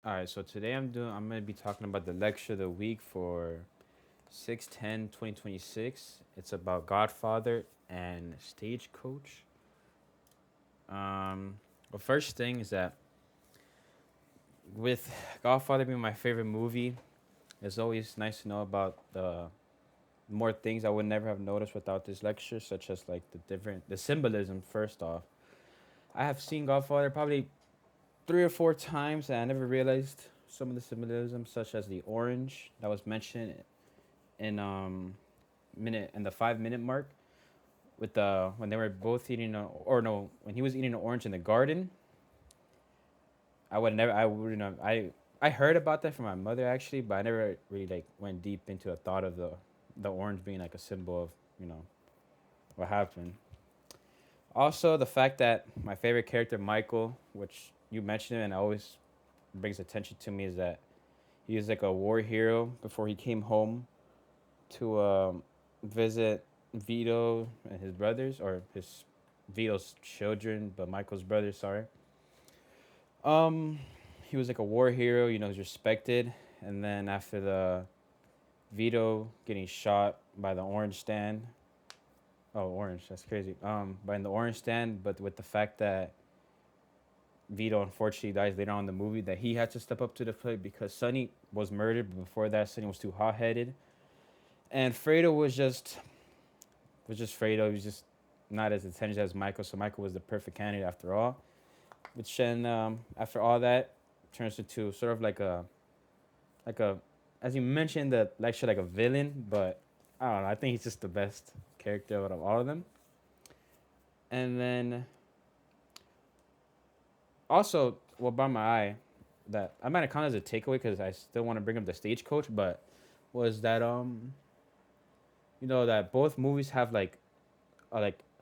All right, so today I'm going to be talking about the lecture of the week for 6/10/2026. It's about Godfather and Stagecoach. The first thing is that with Godfather being my favorite movie, it's always nice to know about the more things I would never have noticed without this lecture, such as like the symbolism. First off, I have seen Godfather probably 3 or 4 times, and I never realized some of the symbolism, such as the orange that was mentioned in the 5 minute mark with the when they were both eating or no, when he was eating an orange in the garden. I wouldn't have I heard about that from my mother actually, but I never really like went deep into the thought of the orange being like a symbol of what happened. Also, the fact that my favorite character Michael, which you mentioned it and always brings attention to me, is that he was like a war hero before he came home to visit Vito and his brothers, or his Vito's children, but Michael's brothers. Sorry. Um, he was like a war hero. He's respected. And then after the Vito getting shot by the orange stand. Oh, orange. That's crazy. By the orange stand, but with the fact that Vito unfortunately dies later on in the movie, that he had to step up to the plate because Sonny was murdered. But before that, Sonny was too hot headed, and Fredo was just Fredo. He was just not as intelligent as Michael, so Michael was the perfect candidate after all. Which then, after all that, turns into sort of like a, as you mentioned, the lecture like a villain, but I don't know. I think he's just the best character out of all of them. And then also, what brought my eye that I might have counted as a takeaway because I still want to bring up the stagecoach, but was that that both movies have like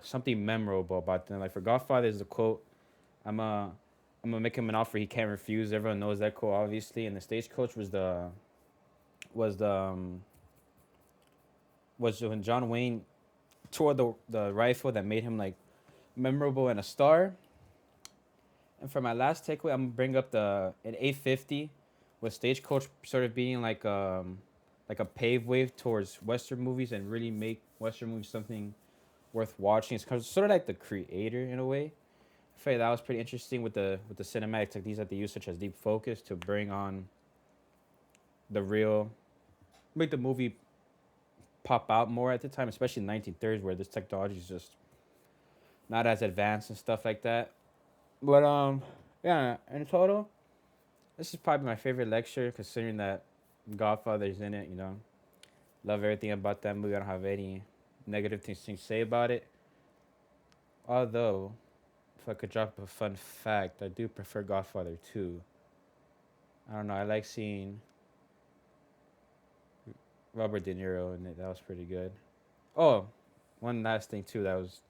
something memorable about them. Like for Godfather is the quote, "I'm a I'm gonna make him an offer he can't refuse." Everyone knows that quote, obviously. And the stagecoach was the was when John Wayne tore the rifle that made him like memorable and a star. And for my last takeaway, I'm gonna bring up the an 850 with Stagecoach sort of being like a pave wave towards Western movies and really make Western movies something worth watching. It's sort of like the creator in a way. I feel like that was pretty interesting with the cinematic techniques that they use, such as deep focus, to bring on the real, make the movie pop out more at the time, especially in the 1930s where this technology is just not as advanced and stuff like that. But yeah, in total, this is probably my favorite lecture, considering that Godfather's in it. Love everything about that movie. I don't have any negative things to say about it. Although, if I could drop a fun fact, I do prefer Godfather 2. I don't know. I like seeing Robert De Niro in it. That was pretty good. Oh, one last thing too that was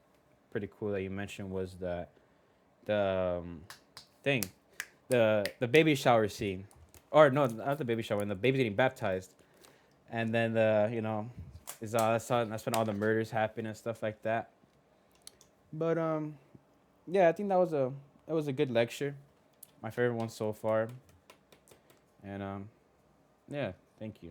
pretty cool that you mentioned was that the thing, the baby shower scene, or no, not the baby shower, when the baby's getting baptized, and then is that's when all the murders happen and stuff like that. But yeah, I think that was a good lecture, my favorite one so far, and yeah, thank you.